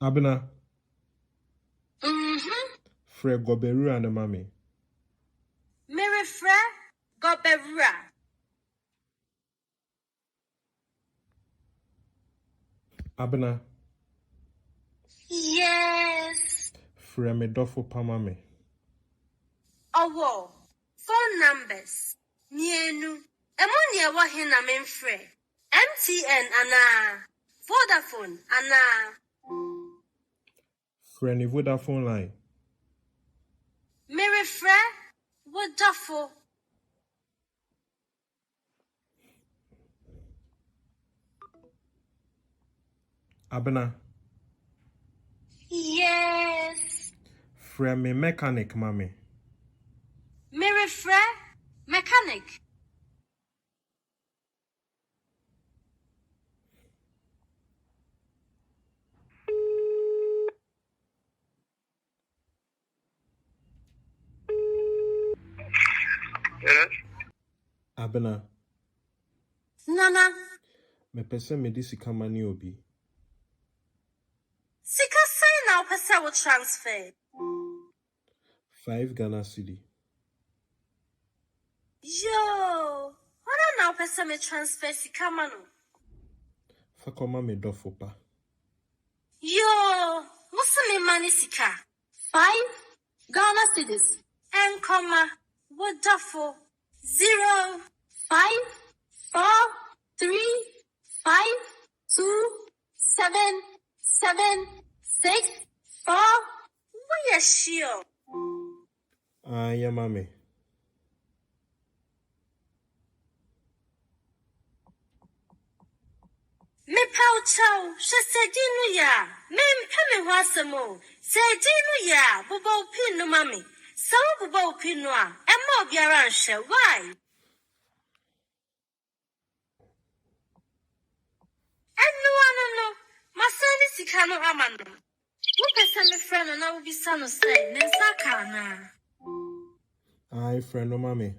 Abena. Frɛ Gɔbɛ and mommy. Frɛ Gɔbɛ. Abena. Yes. Frɛ me dofo pamame. Phone numbers. Nienu. Emonia wa hina memfrɛ. MTN ana. Vodafone ana. Frɛ ni Vodafone line. Frɛ Vodafone. Abena. Yes. Frɛ me mechanic mame. Frɛ mechanic. Yes. Abena. Nana. Me pese me di sika mani obi. Sika say now pese will transfer. 5 Ghana cedi. Yo. What now pese me transfer sika mano? Fakoma me dofo pa. Yo. What's me money sika? 5 Ghana cedis. And comma. What dafo? 0 5 4 3 5 2 7 7 6 4. We are sure. Yeah, mame. Me pau chow, she said dinu ya. Me peme wasamo. Say dinu ya, bubo pin no mami. So bubo pin no a. Emo biaranshe, why? No. Masani sikano amano. Mupe send friend and I will be son of say, Nensaka na. Friend no mame.